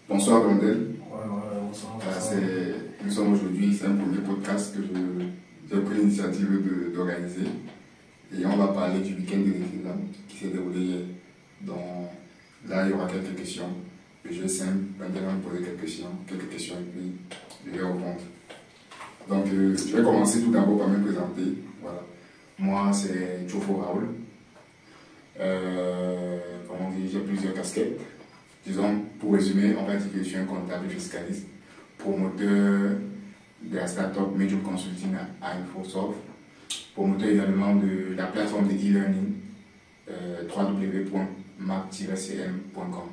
Bonsoir Rondel. Bonsoir. Nous sommes aujourd'hui, c'est un premier podcast que j'ai pris l'initiative d'organiser. Et on va parler du week-end de l'écrivain qui s'est déroulé hier. Donc là, il y aura quelques questions. Le jeu est simple, Rondel va me poser quelques questions et puis je vais répondre. Donc je vais commencer tout d'abord par me présenter. Voilà. Moi, c'est Jofo Raoul. Comment dire, j'ai plusieurs casquettes. Disons, pour résumer, on va dire que je suis un comptable fiscaliste, promoteur de la start-up Medium Consulting à Infosoft, promoteur également de la plateforme de e-learning www.mac-cm.com.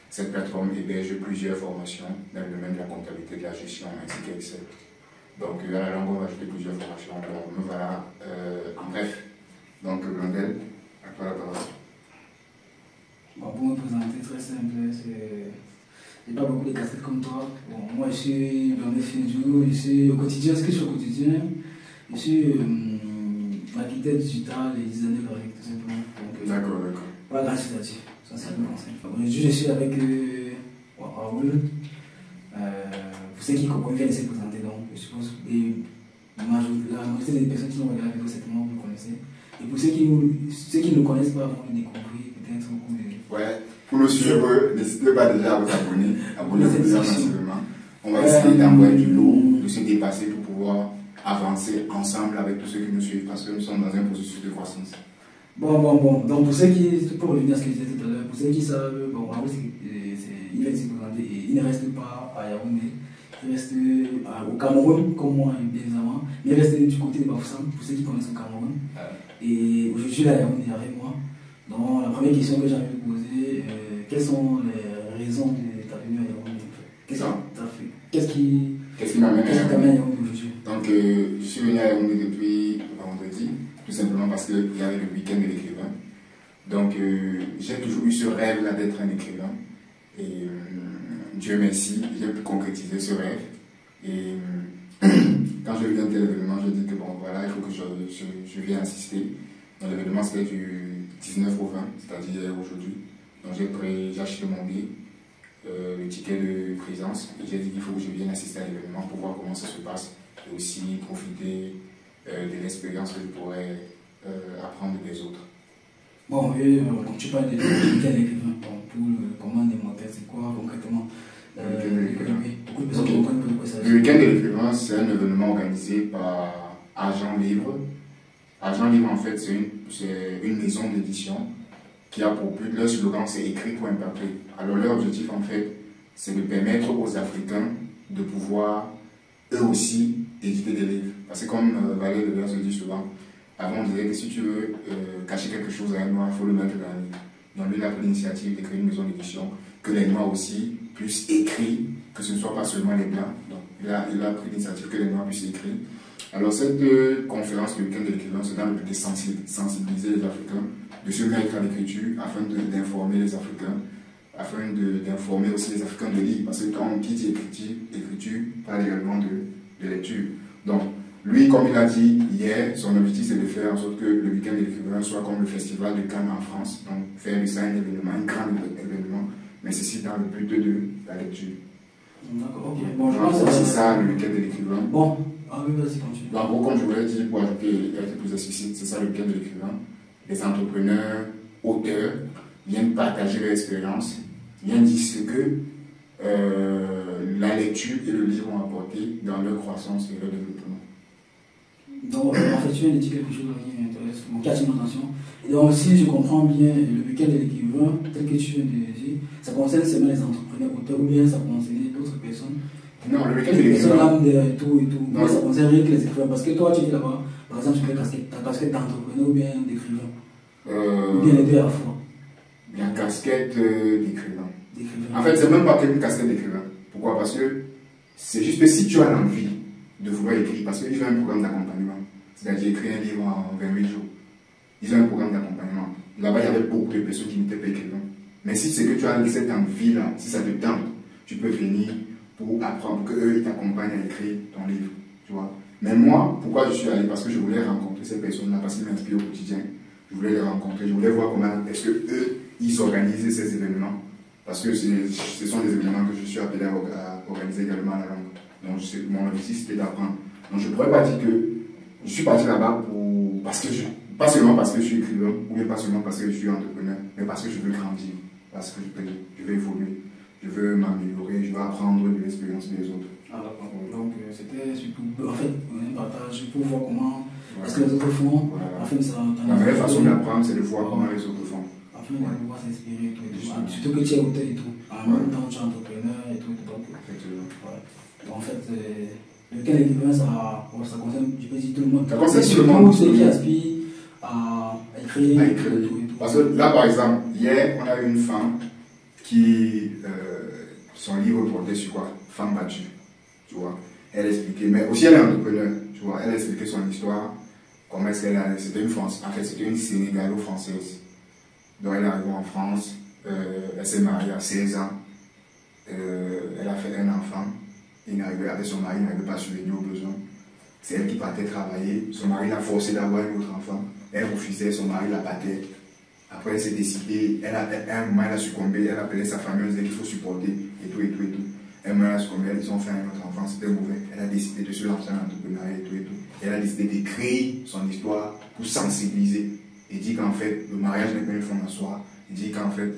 Cette plateforme héberge plusieurs formations dans le domaine de la comptabilité, de la gestion ainsi qu'Excel. Donc, à la longue, on va ajouter plusieurs formations. Donc, me voilà en bref. Donc, Rondel, à toi la parole. Bon, pour me présenter, très simple, j'ai pas beaucoup de casquettes comme toi. Bon, moi, je suis Bernard Fidjou, je suis au quotidien, ce que je fais au quotidien, je suis architecte digital et designer graphique, tout simplement. D'accord. Voilà, grand là-dessus. Ça, c'est le conseil. Aujourd'hui, je suis avec Raoul. Pour ceux qui comprennent bien, essayer de présenter, donc, je suppose, la majorité des personnes qui nous regardent avec nous, certainement, vous le connaissez. Et pour ceux qui ne nous connaissent pas, vont le découvrir, peut-être beaucoup de. Ouais, pour nous suivre, n'hésitez pas déjà à vous abonner. Abonnez-vous massivement. On va essayer d'envoyer du lot, de se dépasser pour pouvoir avancer ensemble avec tous ceux qui nous suivent parce que nous sommes dans un processus de croissance. Bon. Donc, pour ceux qui. Pour revenir à ce que je disais tout à l'heure, pour ceux qui savent, bon, Raoul, il vient de se présenter et il ne reste pas à Yaoundé. Il reste au Cameroun, comme moi, bien évidemment. Mais il reste du côté de Bafoussam, pour ceux qui connaissent le Cameroun. Et aujourd'hui, je suis là à Yaoundé avec moi. Donc, la première question que j'ai envie de poser, quelles sont les raisons de ta venue à Yaoundé? Qu'est-ce qui t'amène à Yaoundé aujourd'hui? Donc, je suis venu à Yaoundé depuis vendredi, tout simplement parce qu'il y avait le week-end de l'écrivain. Donc, j'ai toujours eu ce rêve-là d'être un écrivain. Et Dieu merci, j'ai pu concrétiser ce rêve. Et quand j'ai vu un tel événement, j'ai dit que bon, voilà, il faut que je vienne assister. Donc, l'événement, c'était du 19 au 20, c'est-à-dire aujourd'hui. Donc, j'ai acheté mon billet, le ticket de présence, et j'ai dit qu'il faut que je vienne assister à l'événement pour voir comment ça se passe et aussi profiter de l'expérience que je pourrais apprendre des autres. Bon, quand tu parles de week-end d'écrivain, comment démontrer, c'est quoi concrètement Le week-end de l'écrivain, c'est un événement organisé par Agent Livre. Agent Livre, en fait, c'est une maison d'édition qui a pour but, leur slogan, c'est écrit pour impacter. Alors, leur objectif, en fait, c'est de permettre aux Africains de pouvoir, eux aussi, éditer des livres. Parce que comme Valérie Lebert se dit souvent, avant, on disait que si tu veux cacher quelque chose à un noir, il faut le mettre dans un livre. Donc, lui, il a pris l'initiative de créer une maison d'édition, que les noirs aussi puissent écrire, que ce ne soit pas seulement les blancs. Donc, il a pris l'initiative que les noirs puissent écrire. Alors, cette conférence, le week-end de l'écrivain, c'est dans le but de sensibiliser les Africains, de se mettre à l'écriture afin d'informer les Africains, afin d'informer aussi les Africains de lire. Parce que quand on dit écriture, parle également de lecture. Donc, lui, comme il a dit hier, son objectif c'est de faire en sorte que le week-end de l'écrivain soit comme le festival de Cannes en France. Donc, faire de ça un événement, un grand événement, mais ceci dans le but de la lecture. D'accord, ok. Bon, c'est ça le week-end de l'écrivain. Bon, oui, vas-y, continue. Donc, comme je vous l'ai dit, pour ajouter être plus explicite, c'est ça le week-end de l'écrivain. Les entrepreneurs, auteurs viennent partager leur expérience, viennent dire ce que la lecture et le livre ont apporté dans leur croissance et leur développement. Donc, en fait, tu viens de dire quelque chose qui m'intéresse, qui attire mon attention. Et donc, si je comprends bien, le week-end de l'écrivain, tel que tu viens de dire, ça concerne seulement les entrepreneurs auteurs ou bien ça concerne d'autres personnes? Non, le week-end de l'écrivain. Et tout. Mais ça concerne rien que les écrivains. Parce que toi, tu dis là-bas, par exemple, tu fais ta casquette d'entrepreneur ou bien d'écrivain. Ou bien les deux à la fois. La casquette d'écrivain. En fait, c'est même pas qu'une casquette d'écrivain. Pourquoi? Parce que c'est juste que si tu as l'envie de vouloir écrire, parce qu'ils ont un programme d'accompagnement, c'est-à-dire écrire un livre en 28 jours. Ils ont un programme d'accompagnement. Là-bas, il y avait beaucoup de personnes qui n'étaient pas écrivains. Mais si c'est que tu as cette envie-là, si ça te tente, tu peux venir pour apprendre, pour qu'eux t'accompagnent à écrire ton livre. Tu vois. Mais moi, pourquoi je suis allé? Parce que je voulais rencontrer ces personnes-là, parce qu'ils m'inspirent au quotidien. Je voulais les rencontrer, je voulais voir comment est-ce que eux, ils organisent ces événements. Parce que ce sont des événements que je suis appelé à organiser également à la langue. Donc mon objectif c'était d'apprendre. Donc je ne pourrais pas dire que je suis parti là-bas pas seulement parce que je suis écrivain, ou bien pas seulement parce que je suis entrepreneur, mais parce que je veux grandir, parce que je veux évoluer, je veux m'améliorer, je veux apprendre de l'expérience des autres. Ah d'accord. Donc c'était surtout en fait un partage pour voir comment est-ce que les autres font. Voilà. Afin de ça, La meilleure façon d'apprendre, c'est de voir comment les autres font. Afin de pouvoir s'inspirer et tout. Surtout que tu es auteur et tout. En même temps, tu es entrepreneur et tout. Donc, ouais. Donc en fait, lequel écrivain, ça concerne, je peux dire, tout le monde. Ça concerne tout le monde. Ceux qui aspirent à écrire. Et tout. Parce que là, par exemple, hier, on a eu une femme qui, son livre portait sur quoi? Femme battue, tu vois. Elle expliquait, mais aussi elle est entrepreneur, tu vois. Elle expliquait son histoire, comment est-ce qu'elle a, c'était une France, en fait, c'était une Sénégalo-française. Donc elle est arrivée en France, elle s'est mariée à 16 ans, elle a fait un enfant. Avec son mari, il n'arrivait pas à subvenir aux besoins. C'est elle qui partait travailler. Son mari l'a forcé d'avoir un autre enfant. Elle refusait, son mari la battait. Après, elle s'est décidée. À un moment, elle a succombé. Elle appelait sa famille, elle disait qu'il faut supporter et tout. Un moment, elle a succombé. Ils ont fait un autre enfant, c'était mauvais. Elle a décidé de se lancer dans l'entrepreneuriat et tout. Elle a décidé d'écrire son histoire pour sensibiliser. Il dit qu'en fait, le mariage n'est pas une fin en soi. Il dit qu'en fait,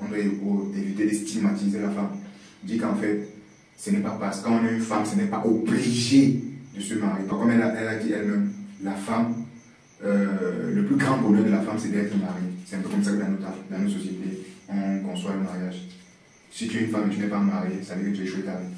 on doit éviter de stigmatiser la femme. Il dit qu'en fait, ce n'est pas parce qu'on est une femme, ce n'est pas obligé de se marier. Donc, comme elle a dit elle-même, la femme, le plus grand bonheur de la femme, c'est d'être mariée. C'est un peu comme ça que dans nos sociétés, on conçoit le mariage. Si tu es une femme et tu n'es pas mariée, ça veut dire que tu échoues ta vie.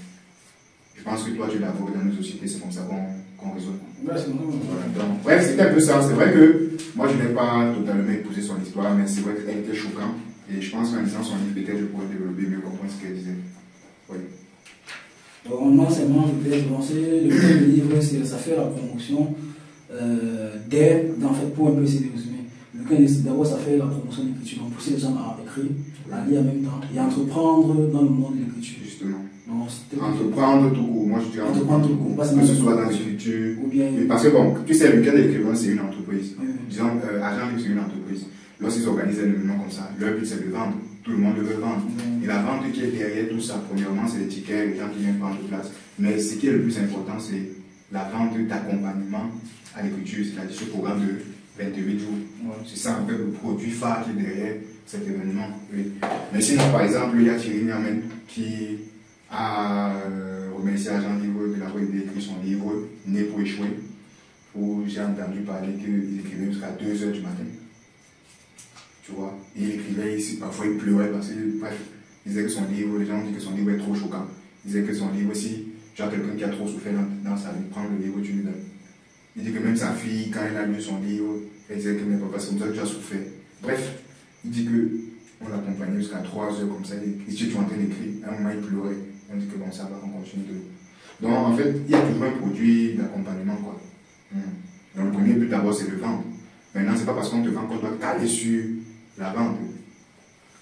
Je pense que toi, tu l'as dans nos sociétés, c'est comme ça qu'on raisonne. Ouais, c'est bon. Voilà. Donc, bref, c'était un peu ça. C'est vrai que moi, je n'ai pas totalement épousé son histoire, mais c'est vrai qu'elle était choquante. Et je pense qu'en lisant son livre, peut-être je pourrais développer mieux comprendre ce qu'elle disait. Oui. Donc, non seulement je voulais lancer le premier livre, ça fait la promotion en fait, pour un peu essayer de résumer. D'abord, ça fait la promotion de l'écriture, donc pousser les gens à écrire, à lire en même temps et à entreprendre dans le monde de l'écriture. Justement. Donc, entreprendre tout court. Moi, je dirais entreprendre tout court. Que ce soit dans l'écriture. Parce que bon, tu sais, le week-end de l'écrivain, c'est une entreprise. Oui. Disons, Agent Livre, c'est une entreprise. Lorsqu'ils organisent un événement comme ça, leur but, c'est de vendre. Tout le monde veut vendre. Et la vente qui est derrière tout ça, premièrement, c'est les tickets, les gens qui viennent prendre place. Mais ce qui est le plus important, c'est la vente d'accompagnement à l'écriture, c'est-à-dire ce programme de 28 jours. Ouais. C'est ça, en fait, le produit phare qui est derrière cet événement. Oui. Mais sinon, par exemple, il y a Thierry Niamen qui a remercié Agent Livre de l'avoir aidé à écrire son livre Né pour échouer, où j'ai entendu parler qu'il écrivait jusqu'à 2 h du matin. Tu vois, il écrivait ici, parfois il pleurait parce que, bref, il disait que son livre, les gens disent que son livre est trop choquant. Il disait que son livre, si tu as quelqu'un qui a trop souffert dans sa vie, prends le livre, tu lui donnes. Il dit que même sa fille, quand elle a lu son livre, elle disait que mais papa, c'est comme ça que tu as souffert. Bref, il dit que on l'accompagnait jusqu'à 3 h comme ça, et si tu es en train d'écrire, à un moment il pleurait. On dit que bon, ça va, on continue de. Donc en fait, il y a toujours un produit d'accompagnement, quoi. Donc le premier but d'abord, c'est de vendre. Maintenant, c'est pas parce qu'on te vend qu'on doit caler sur la vente.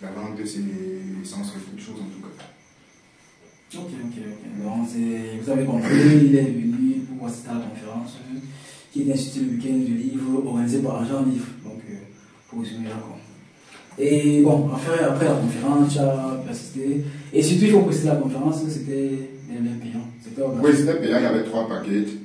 La vente, c'est l'essence de toute chose en tout cas. Ok. Donc, vous avez compris, il est venu pour assister à la conférence qui est instituée le week-end du livre organisé par Agent Livre. Donc, pour résumer là, quoi. Et bon, après la conférence, tu as assisté. Et surtout, il faut préciser la conférence que c'était payant. Oui, c'était payant, il y avait 3 packages.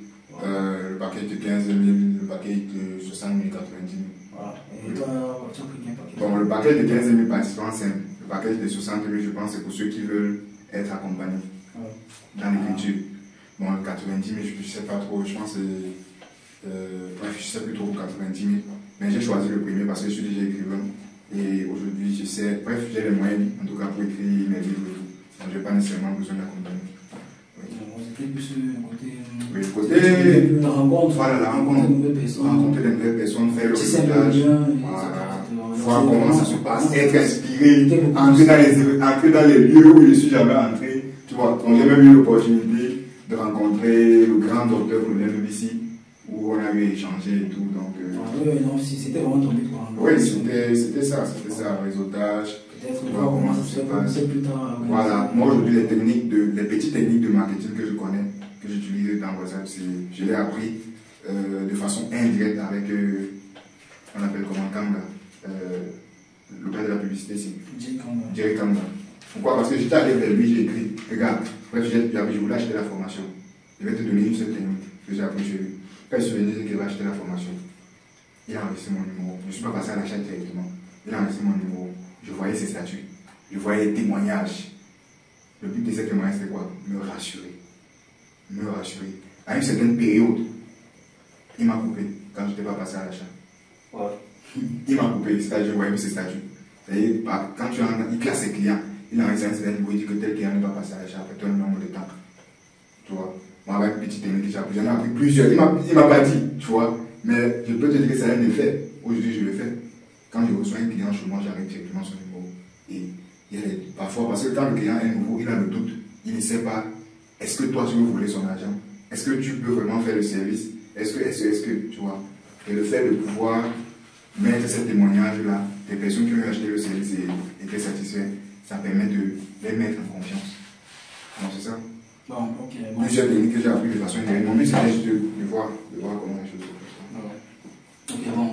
Le package de 15 000, le package de 60 000, 90 000. Voilà. Et toi, tu as pris quel package? Bon, le package de 15 000 participants, c'est le package de 60 000, je pense, c'est pour ceux qui veulent être accompagnés dans l'écriture. Bon, le 90 000, je ne sais pas trop, je pense que bref, je ne sais plus trop pour 90 000. Mais j'ai choisi le premier parce que je suis déjà écrivain. Et aujourd'hui, je sais, bref, j'ai les moyens, en tout cas, pour écrire mes livres. Donc, je n'ai pas nécessairement besoin d'accompagnement. C'était plus le côté la rencontre. Voilà, la rencontre. Rencontrer de nouvelles personnes, faire le reportage. Voilà. Voir comment ça se passe, être inspiré, entrer dans les lieux où je ne suis jamais entré. Tu vois, j'ai même eu l'opportunité de rencontrer le grand docteur Colonel ici, où on a eu échangé et tout. Donc, non, c'était vraiment tombé quoi. Oui, c'était ça, réseautage. Peut-être voir comment ça se passe plus tard. Voilà, moi aujourd'hui, les petites techniques de marketing que je connais, que j'utilise dans WhatsApp, je l'ai appris de façon indirecte avec, on appelle comment, Kanga. Le père de la publicité, c'est Jerry Kanga. Pourquoi? Parce que j'étais allé vers lui, j'ai écrit, regarde, bref, je voulais acheter la formation. Je vais te donner une seule technique que j'ai appris chez lui. Quand je suis venu, qu'il va acheter la formation, il a enregistré mon numéro. Je ne suis pas passé à l'achat directement. Il a enregistré mon numéro. Je voyais ses statuts. Je voyais les témoignages. Le but de ces témoignages, c'était quoi? Me rassurer. Me rassurer. À une certaine période, il m'a coupé quand je n'étais pas passé à l'achat. Ouais. Il m'a coupé, c'est-à-dire, je voyais ses statuts. C'est-à-dire, quand il classe ses clients, il a enregistré un certain niveau, il dit que tel client n'est pas passé à l'achat après un nombre de temps. Tu vois? Moi, avec une petite technique que j'ai appris, j'en ai appris plusieurs. Il m'a pas dit, tu vois. Mais je peux te dire que ça a un effet. Aujourd'hui, je le fais. Quand je reçois un client chez moi, j'arrive directement son numéro. Et il y a parfois, parce que quand le client est nouveau, il a le doute. Il ne sait pas, est-ce que toi, tu veux voler son argent? Est-ce que tu peux vraiment faire le service? Est-ce que, tu vois? Et le fait de pouvoir mettre ce témoignage-là, des personnes qui ont acheté le service et étaient satisfaits, ça permet de les mettre en confiance. Donc, c'est ça. Bon, ok. Bon. Plusieurs techniques que j'ai appris de façon indirecte. Mon but, c'était juste de voir comment les choses se passent. Ok, bon,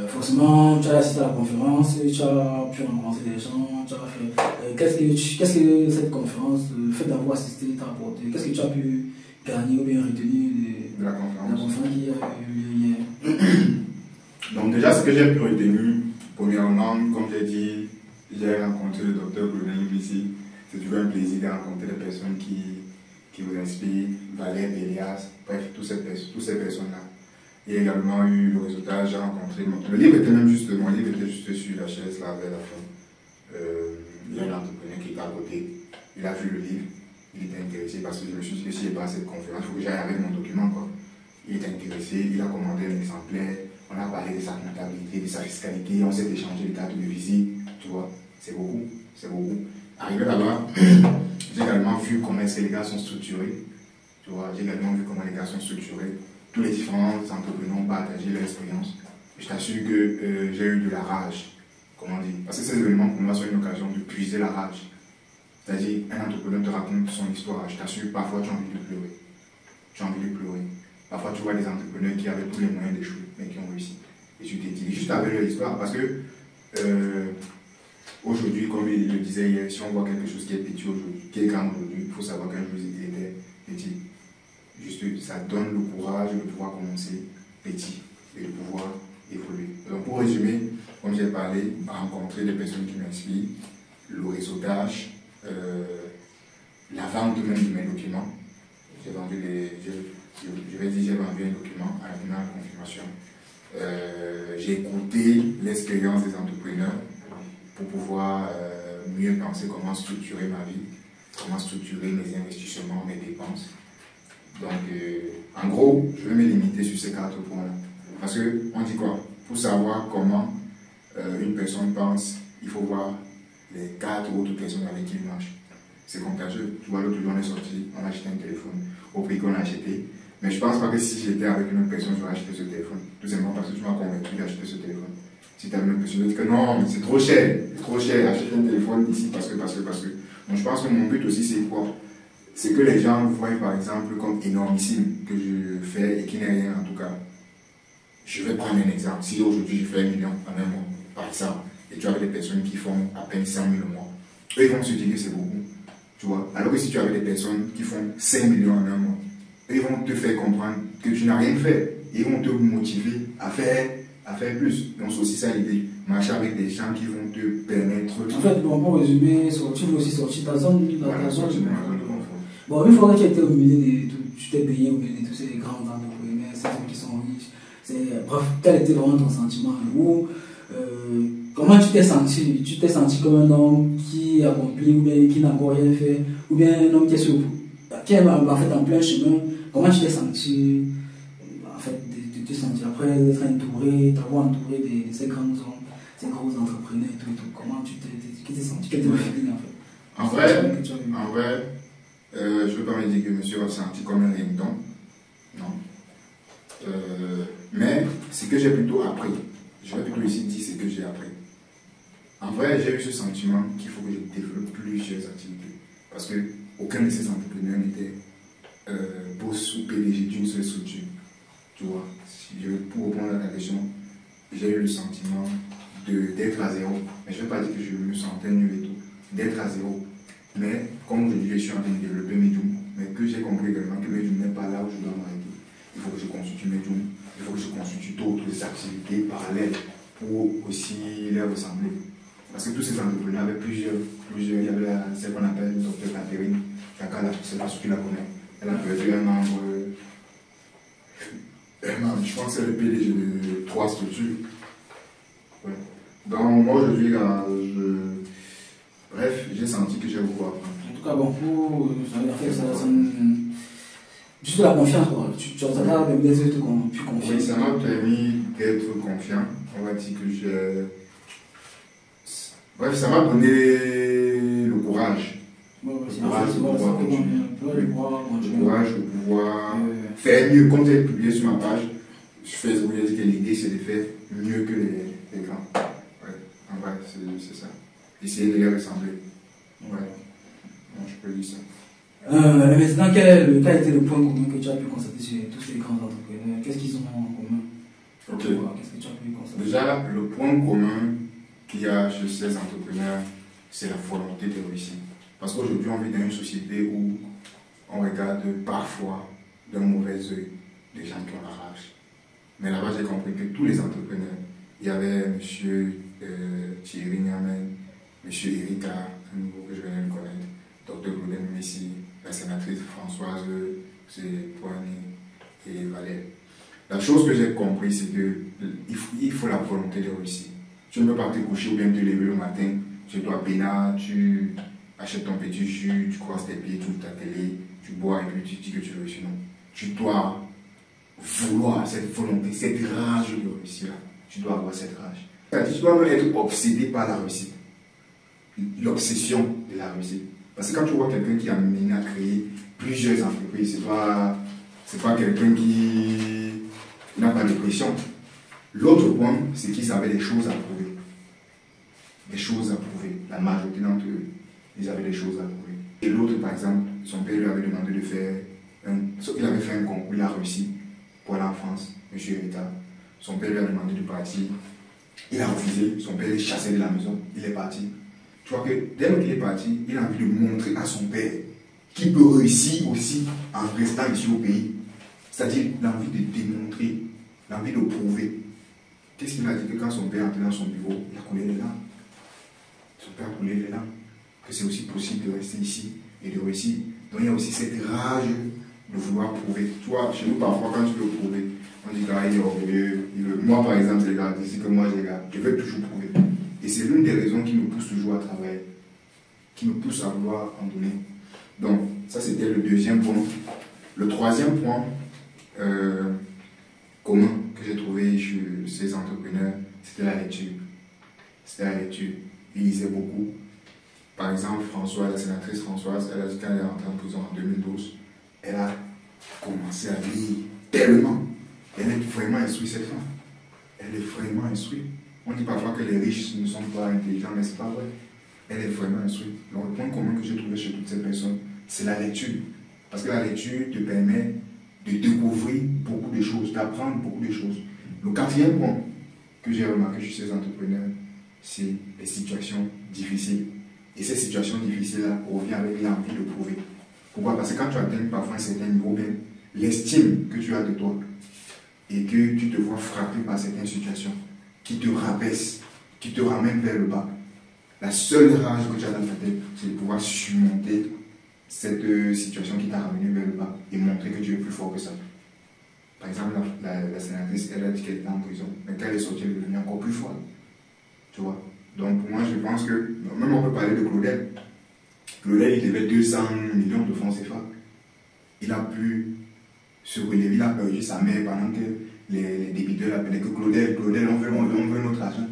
forcément, tu as assisté à la conférence, tu as pu rencontrer des gens, tu as fait. Qu'est-ce que cette conférence, le fait d'avoir assisté, t'a apporté? Qu'est-ce que tu as pu gagner ou bien retenir de la conférence qui a eu hier? Donc, déjà, ce que j'ai pu retenir, premièrement, comme j'ai dit, j'ai rencontré le docteur Colonel ici. C'est toujours un plaisir de rencontrer des personnes qui vous inspirent, Valère, Elias, bref, toutes ces personnes-là. Il y a également eu le résultat, j'ai rencontré. Le livre était même juste, mon livre était juste sur la chaise là vers la fin. Il y a un entrepreneur qui était à côté, il a vu le livre, il était intéressé parce que je me suis dit que s'il n'y a pas cette conférence, il faut que j'aille avec mon document, quoi. Il était intéressé, il a commandé un exemplaire, on a parlé de sa comptabilité, de sa fiscalité, on s'est échangé des cartes de visite, tu vois, c'est beaucoup, c'est beaucoup. Arrivé là-bas, j'ai également vu comment les gars sont structurés. Tu vois, j'ai également vu comment les gars sont structurés. Tous les différents entrepreneurs ont partagé leur expérience. Je t'assure que j'ai eu de la rage. Comment dire? Parce que ces événements pour moi sont une occasion de puiser la rage. C'est-à-dire, un entrepreneur te raconte son histoire. Je t'assure, parfois tu as envie de pleurer. Tu as envie de pleurer. Parfois tu vois des entrepreneurs qui avaient tous les moyens d'échouer, mais qui ont réussi. Et tu t'es dit, juste avec leur histoire, parce que aujourd'hui, comme il le disait hier, si on voit quelque chose qui est petit aujourd'hui, qui est grand aujourd'hui, il faut savoir qu'un jour il était petit. Juste, ça donne le courage de pouvoir commencer petit et de pouvoir évoluer. Donc, pour résumer, comme j'ai parlé, rencontrer des personnes qui m'inspirent, le réseautage, la vente même de mes documents. J'ai vendu j'ai vendu un document à la finale confirmation. J'ai écouté l'expérience des entrepreneurs pour pouvoir mieux penser comment structurer ma vie, comment structurer mes investissements, mes dépenses. Donc, en gros, je vais me limiter sur ces 4 points-là. Parce qu'on dit quoi? Pour savoir comment une personne pense, il faut voir les 4 autres personnes avec qui il marche. C'est contagieux. Tu vois, l'autre jour, on est sorti, on a acheté un téléphone au prix qu'on a acheté. Mais je ne pense pas que si j'étais avec une autre personne, j'aurais acheté ce téléphone. Tout simplement parce que tu m'as convaincu d'acheter ce téléphone. Si tu as une autre personne, tu dis que non, mais c'est trop cher, achète un téléphone ici parce que. Donc, je pense que mon but aussi, c'est quoi? C'est que les gens voient par exemple comme énormissime que je fais et qui n'est rien en tout cas. Je vais prendre un exemple. Si aujourd'hui je fais 1 million en un mois, par exemple, et tu as des personnes qui font à peine 100 000 au mois, eux ils vont se dire que c'est beaucoup. Tu vois? Alors que si tu as des personnes qui font 5 millions en un mois, eux ils vont te faire comprendre que tu n'as rien fait. Et ils vont te motiver à faire plus. Donc c'est aussi ça l'idée. Marcher avec des gens qui vont te permettre. En fait, bon, pour résumer, tu veux aussi sortir ta zone de confort. Bon, une fois que tu étais au milieu de tout, tu t'es payé au milieu de tous ces grands entrepreneurs, ces gens qui sont riches. Bref, quel était vraiment ton sentiment? Ou comment tu t'es senti? Tu t'es senti comme un homme qui accomplit ou bien qui n'a encore rien fait? Ou bien un homme qui est en fait en plein chemin? Comment tu t'es senti? En fait, de te sentir après d'être entouré, t'avoir entouré de ces grands hommes, ces gros entrepreneurs et tout. Comment tu t'es senti? Quel était le feeling en fait? En vrai, je ne veux pas me dire que je me suis ressenti comme un rington. Non. Mais ce que j'ai plutôt appris, je vais plutôt ici dire ce que j'ai appris. En vrai, j'ai eu ce sentiment qu'il faut que je développe plusieurs activités. Parce qu'aucun de ces entrepreneurs n'était boss ou PDG d'une seule structure. Tu vois, pour répondre à ta question, j'ai eu le sentiment d'être à zéro. Mais je ne veux pas dire que je me sentais nul et tout. d'être à zéro. Mais comme aujourd'hui je suis en train de développer Medium, mais que j'ai compris également que Medium n'est pas là où je dois m'arrêter. Il faut que je constitue Medium, il faut que je constitue d'autres activités parallèles pour aussi les ressembler. Parce que tous ces entrepreneurs avaient plusieurs. Il y avait celle qu'on appelle Dr Catherine Kakala, c'est pas ce qui la connaît. Elle a perdu un membre, je pense que c'est le PDG de 3 structures. Ouais. Donc moi aujourd'hui, là, bref, j'ai senti que j'ai beaucoup à apprendre. En tout cas, bon, pour juste la confiance, quoi. Ça t'a permis d'être plus confiant. Oui, ça m'a permis d'être confiant. On va dire que j'ai. Bref, ça m'a donné le courage. Le courage de pouvoir faire mieux. Comme j'ai publié sur ma page, je voulais dire que l'idée c'est de faire mieux que les grands. Ouais, en vrai, c'est ça. Essayer de les ressembler. Ouais. Donc, je peux dire ça. Maintenant, quel a été le point commun que tu as pu constater chez tous ces grands entrepreneurs? Qu'est-ce qu'ils ont en commun? Ok. Qu'est-ce que tu as pu constater? Déjà, le point commun qu'il y a chez ces entrepreneurs, c'est la volonté de réussir. Parce qu'aujourd'hui, on vit dans une société où on regarde parfois d'un mauvais œil des gens qui ont la rage. Mais là-bas, j'ai compris que tous les entrepreneurs, il y avait M. Thierry Niamen, M. Erika, un nouveau que je viens de connaître, Dr Claudel Messi, la sénatrice Françoise Poigny et Valère. La chose que j'ai compris, c'est qu'il faut la volonté de réussir. Tu ne peux pas te coucher ou bien te lever le matin, tu dois pénal, tu achètes ton petit jus, tu crosses tes pieds, tu ouvres ta télé, tu bois et puis tu dis que tu réussis. Non. Tu dois vouloir cette volonté, cette rage de réussir. Tu dois avoir cette rage. C'est-à-dire, tu dois même être obsédé par la réussite. L'obsession de la réussite. Parce que quand tu vois quelqu'un qui a mené à créer plusieurs entreprises, c'est pas quelqu'un qui n'a pas de pression. L'autre point, c'est qu'ils avaient des choses à prouver. Des choses à prouver. La majorité d'entre eux, ils avaient des choses à prouver. Et l'autre, par exemple, son père lui avait demandé de faire il avait fait un concours, il a réussi pour aller en France, M. Rita. Son père lui a demandé de partir. Il a refusé, son père est chassé de la maison, il est parti. Tu vois que dès qu'il est parti, il a envie de montrer à son père qu'il peut réussir aussi en restant ici au pays. C'est-à-dire l'envie de démontrer, l'envie de prouver. Qu'est-ce qu'il a dit que quand son père est entré dans son bureau, il a coulé les larmes. Son père a coulé les larmes. Que c'est aussi possible de rester ici et de réussir. Donc il y a aussi cette rage de vouloir prouver. Tu vois, chez nous parfois quand tu veux prouver, on dit qu'il est orgueilleux. Moi par exemple, c'est les caractéristiques que moi j'ai là. Je veux toujours prouver. Et c'est l'une des raisons qui me pousse toujours à travailler, qui me pousse à vouloir en donner. Donc, ça c'était le deuxième point. Le troisième point commun que j'ai trouvé chez ces entrepreneurs, c'était la lecture. C'était la lecture. Ils lisaient beaucoup. Par exemple, Françoise, la sénatrice Françoise, elle a dit qu'elle est rentrée en prison en 2012, elle a commencé à lire tellement. Elle est vraiment instruite, cette femme. Elle est vraiment instruite. On dit parfois que les riches ne sont pas intelligents, mais ce n'est pas vrai. Elle est vraiment instruite. Donc, le point commun que j'ai trouvé chez toutes ces personnes, c'est la lecture. Parce que la lecture te permet de découvrir beaucoup de choses, d'apprendre beaucoup de choses. Le quatrième point que j'ai remarqué chez ces entrepreneurs, c'est les situations difficiles. Et ces situations difficiles-là reviennent avec l'envie de prouver. Pourquoi? Parce que quand tu atteins parfois un certain niveau, bien, l'estime que tu as de toi et que tu te vois frapper par certaines situations qui te rabaissent, qui te ramènent vers le bas, la seule rage que tu as dans ta tête, c'est de pouvoir surmonter cette situation qui t'a ramené vers le bas et montrer que tu es plus fort que ça. Par exemple, la sénatrice, elle a dit qu'elle était en prison, mais quand elle est sortie, elle est devenue encore plus forte. Tu vois? Donc pour moi, je pense que, même on peut parler de Claudel. Claudel, il devait 200 millions de francs CFA. Il a pu se relever, il a perdu sa mère pendant que les débiteurs l'appelaient que Claudel, on veut notre argent.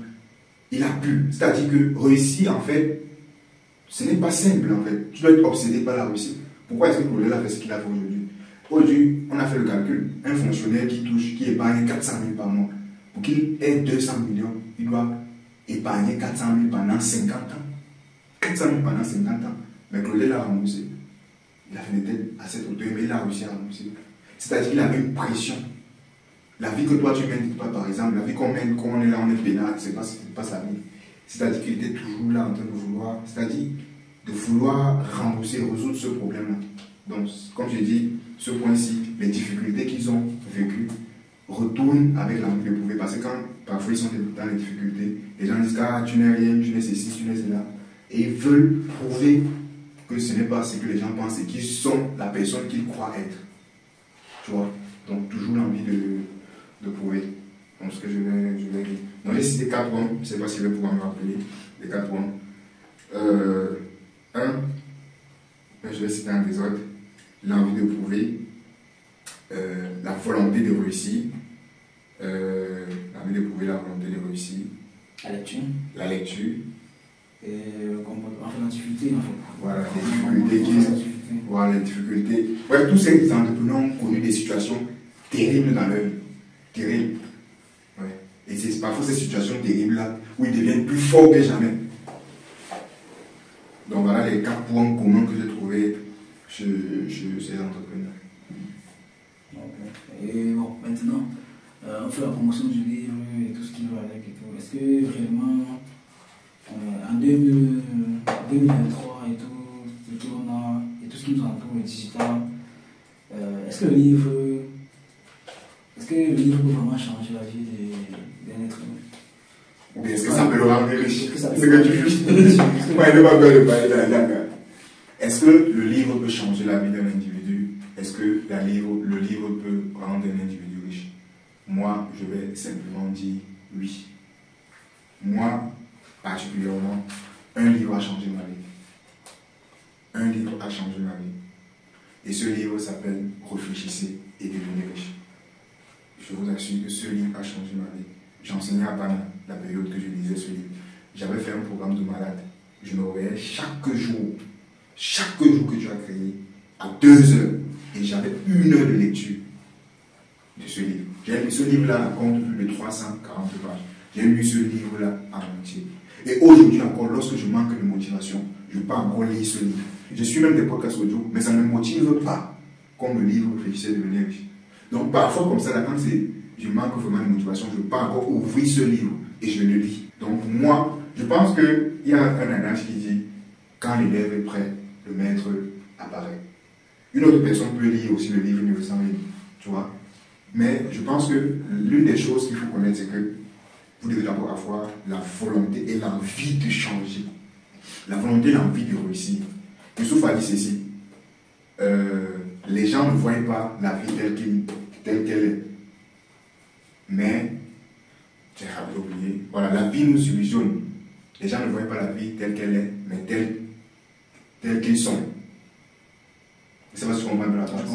Il a pu. C'est-à-dire que réussir, en fait, ce n'est pas simple, en fait. Tu dois être obsédé par la réussite. Pourquoi est-ce que Claudel a fait ce qu'il a fait aujourd'hui? Aujourd'hui, on a fait le calcul. Un fonctionnaire qui épargne 400 000 par mois, pour qu'il ait 200 millions, il doit épargner 400 000 pendant 50 ans. 400 000 pendant 50 ans. Mais Claudel a remboursé. Il a fait des têtes à cette hauteur, mais il a réussi à rembourser. C'est-à-dire qu'il avait une pression. La vie que toi tu mènes, par exemple, la vie qu'on mène, quand on est là, on est pénal, c'est pas sa vie. C'est-à-dire qu'il était toujours là en train de vouloir. C'est-à-dire, de vouloir rembourser et résoudre ce problème-là. Donc, comme je dis, ce point-ci, les difficultés qu'ils ont vécues retournent avec l'envie de prouver. Parce que quand parfois ils sont dans les difficultés, les gens disent ah, tu n'es rien, tu n'es ceci, tu n'es cela. Et ils veulent prouver que ce n'est pas ce que les gens pensent et qu'ils sont la personne qu'ils croient être. Tu vois? Donc, toujours l'envie de prouver. Donc, ce que je vais dire. Donc, j'ai cité 4 points. Je ne sais pas si je vais pouvoir me rappeler les 4 points. Je vais citer un des autres. L'envie de prouver, la volonté de réussir, l'envie de prouver, la volonté de réussir, la lecture, et la difficulté en fait. Voilà, les difficultés. Ouais, tous ces entrepreneurs ont connu des situations terribles dans leur vie. Terribles. Ouais. Et c'est parfois ces situations terribles-là où ils deviennent plus forts que jamais. Donc voilà les 4 points communs que j'ai trouvés chez ces entrepreneurs. Okay. Et bon, maintenant, on fait la promotion du livre et tout ce qui va avec et tout. Est-ce que réellement, en 2023 et tout, ce qu'on a, et tout ce qui nous entoure, le digital, est-ce que le livre peut vraiment changer la vie d'un être humain? Ou bien est-ce que ça peut le rendre riche? C'est ce que tu veux. Moi, je ne vais pas le parler dans la langue. Est-ce que le livre peut changer la vie d'un individu? Est-ce que le livre peut rendre un individu riche? Moi, je vais simplement dire oui. Moi, particulièrement, un livre a changé ma vie. Un livre a changé ma vie. Et ce livre s'appelle Réfléchissez et devenez riche. Je vous assure que ce livre a changé ma vie. J'enseignais à Pana la période que je lisais ce livre. J'avais fait un programme de malade. Je me réveillais chaque jour que tu as créé, à 2 heures. Et j'avais 1 heure de lecture de ce livre. Ce livre-là compte plus de 340 pages. J'ai lu ce livre-là en entier. Et aujourd'hui encore, lorsque je manque de motivation, je peux encore lire ce livre. Je suis même des podcasts audio, mais ça ne me motive pas comme le livre Réfléchissez et devenez riche. Donc parfois comme ça, là, quand je manque vraiment de motivation, je ne peux pas encore ouvrir ce livre et je le lis. Donc moi, je pense qu'il y a un adage qui dit quand l'élève est prêt, le maître apparaît. Une autre personne peut lire aussi le livre universel, tu vois. Mais je pense que l'une des choses qu'il faut connaître, c'est que vous devez d'abord avoir la volonté et l'envie de changer. La volonté et l'envie de réussir. Youssouf a dit ceci. Les gens ne voient pas la vie telle qu'elle est. Mais, j'ai oublié. Voilà, la vie nous illusionne. Les gens ne voient pas la vie telle qu'elle est, mais telle qu'ils sont. Je ne sais pas si tu comprends la phrase.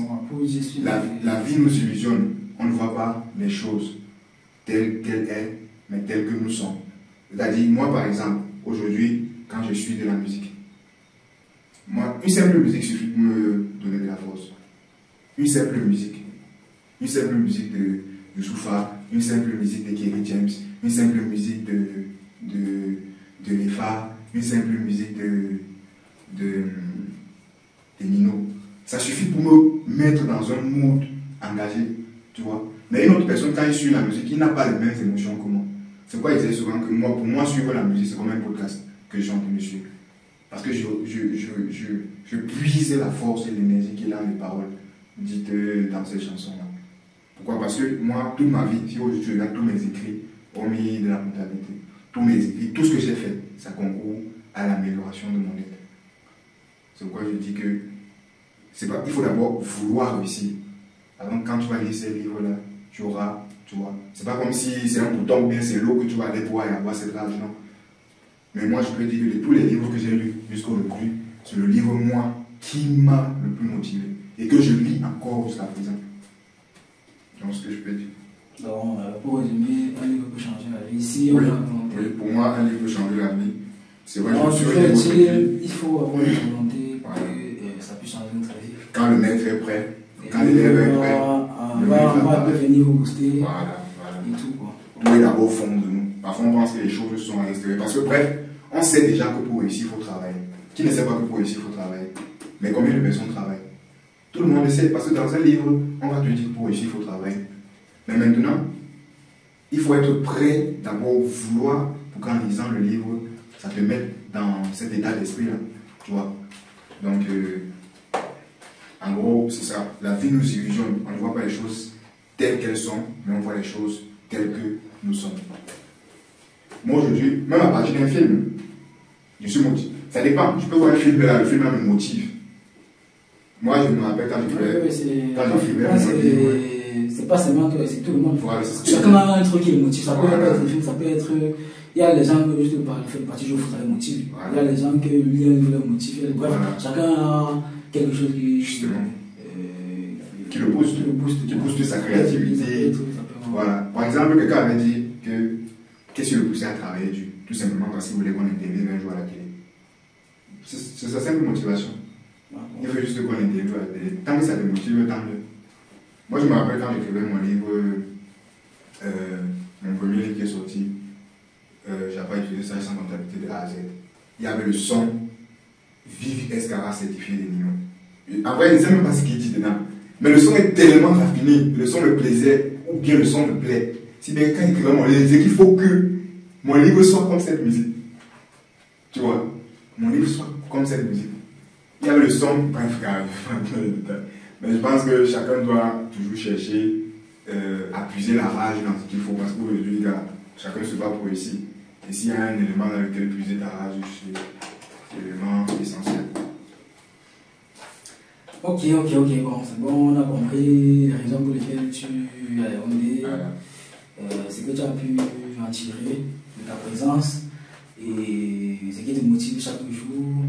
La vie nous illusionne. On ne voit pas les choses telles qu'elles sont, mais telles que nous sommes. C'est-à-dire, moi par exemple, aujourd'hui, quand je suis de la musique, moi, une simple musique suffit pour me donner de la force. Une simple musique. Une simple musique de Youssoufa, une simple musique de Kerry James, une simple musique de Lefa, une simple musique de Nino. Ça suffit pour me mettre dans un mood engagé, tu vois. Mais une autre personne, quand il suit la musique, il n'a pas les mêmes émotions que moi. C'est quoi il disait souvent que moi, pour moi, suivre la musique, c'est comme un podcast que je suis en train de suivre. Parce que je puise la force et l'énergie qu'il y a dans les paroles dites dans ces chansons-là. Pourquoi? Parce que moi, toute ma vie, si aujourd'hui tu regardes tous mes écrits, hormis de la comptabilité, tous mes écrits, tout ce que j'ai fait, ça concourt à l'amélioration de mon être. C'est pourquoi je dis que il faut d'abord vouloir réussir. Avant, quand tu vas lire ces livres-là, tu auras, tu vois. C'est pas comme si c'est un bouton ou bien c'est l'eau que tu vas aller boire et avoir cet argent. Mais moi, je peux dire que de tous les livres que j'ai lus jusqu'aujourd'hui, c'est le livre, moi, qui m'a le plus motivé. Et que je lis encore jusqu'à présent. Donc, ce que je peux dire. Donc, pour résumer, un livre peut changer la vie. Si oui, pour moi, un livre peut changer la vie. C'est vrai, il faut avoir une volonté pour que ça puisse changer notre vie. Quand le maître est prêt, quand l'élève est prêt, on peut venir vous booster. Voilà. Et tout, quoi. Tout est d'abord au fond de nous. Parfois, on pense que les choses sont à l'extérieur. Parce que, bref, on sait déjà que pour réussir, il faut travailler. Qui ne sait pas que pour réussir, il faut travailler? Mais combien de personnes travaillent? Tout le monde le sait, parce que dans un livre, on va te dire que pour réussir, il faut travailler. Mais maintenant, il faut être prêt d'abord vouloir, pour qu'en lisant le livre, ça te mette dans cet état d'esprit-là. Tu vois. Donc, en gros, c'est ça. La vie nous illusionne. On ne voit pas les choses telles qu'elles sont, mais on voit les choses telles que nous sommes. Moi, aujourd'hui, même à partir d'un film, je suis motivé. Ça dépend. Je peux voir un film là, le film là me motive. Moi, je me rappelle quand je faisais. C'est pas seulement toi, c'est tout le monde. Voilà, chacun a un truc qui le motive. Ça peut être un film, ça peut être. Il y a les gens que juste par le fait de partir jouer au foot, ça les motive. Voilà. Il y a les gens que lire le motive. Bref, voilà. chacun a quelque chose qui. Justement. Qui le booste. Qui booste sa créativité. Voilà. Par exemple, quelqu'un avait dit que qu'est-ce qui le poussait à travailler dur? Tout simplement parce qu'il voulait qu'on intervienne un jour à la télé. C'est sa simple motivation. Il veut juste qu'on interviewe à la télé. Tant que ça te motive, tant mieux. Moi, je me rappelle quand j'écrivais mon livre, mon premier livre qui est sorti, j'avais utilisé ça sans comptabilité de A à Z. Il y avait le son Vivi Escara certifié des Nîmes. En vrai, je ne sais même pas ce qu'il dit dedans. Mais le son est tellement raffiné, le son me plaisait, ou bien le son me plaît. Si bien quand j'écrivais mon livre, je disais qu'il faut que mon livre soit comme cette musique. Tu vois, mon livre soit comme cette musique. Il y avait le son, bref, mais je pense que chacun doit toujours chercher à puiser la rage dans ce qu'il faut. Parce qu'aujourd'hui, chacun se bat pour réussir. Et s'il y a un élément dans lequel puiser ta rage, c'est l'élément essentiel. Ok, bon, c'est bon, on a compris les raisons pour lesquelles tu as demandé, ce que tu as pu en tirer de ta présence et ce qui te motive chaque jour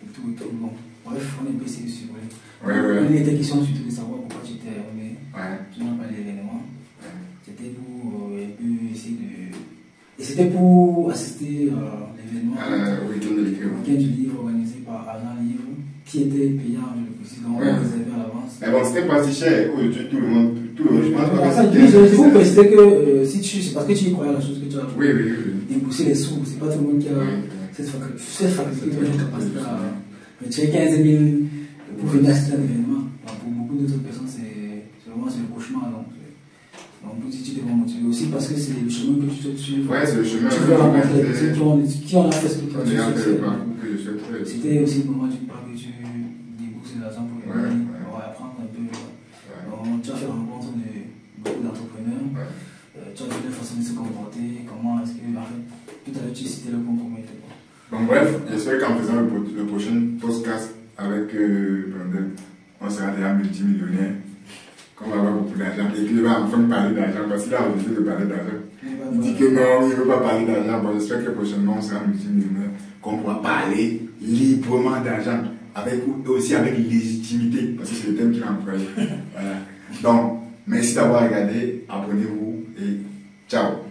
et tout. Bon, bref, on est un peu sur il était question surtout de savoir pourquoi tu t'es remis. Tu n'as pas l'événement. C'était pour un peu essayer de. Et c'était pour assister à l'événement. Au week-end de l'écrivain. Le week-end du livre organisé par Agent Livre, qui était payant, je le précise, donc on l'a réservé à l'avance. Mais bon, c'était pas si cher. Tout le monde, je pense pas que c'était. Je vous préciser que si tu. C'est parce que tu y croyais à la chose que tu as. Oui. Débourser les sous, c'est pas tout le monde qui a cette faculté, cette capacité à. Mais tu as 15 000 pour venir assister à l'événement. Pour beaucoup d'autres personnes, c'est vraiment le cauchemar. Donc, tu te vas motiver aussi parce que c'est le chemin que tu souhaites suivre. Ouais, c'est le chemin. Tu veux rencontrer des personnes qui ont la fait ce que tu as fait. C'était aussi le moment du pas que tu débourses l'argent pour apprendre un peu. Donc, tu as fait la rencontre de beaucoup d'entrepreneurs. Tu as vu la façon de se comporter, comment est-ce que, en fait, tout à l'heure tu citais le compromettre. Donc, bref, j'espère qu'en faisant le prochain podcast avec Brandon, on sera déjà multimillionnaire, qu'on va avoir beaucoup d'argent et qu'il va enfin parler d'argent parce qu'il a envie de parler d'argent. Il dit que non, il ne veut pas parler d'argent. Bon, j'espère que prochainement on sera multimillionnaire, qu'on pourra parler librement d'argent, aussi avec légitimité, parce que c'est le thème qu'il a employé. Voilà. Donc, merci d'avoir regardé, abonnez-vous et ciao.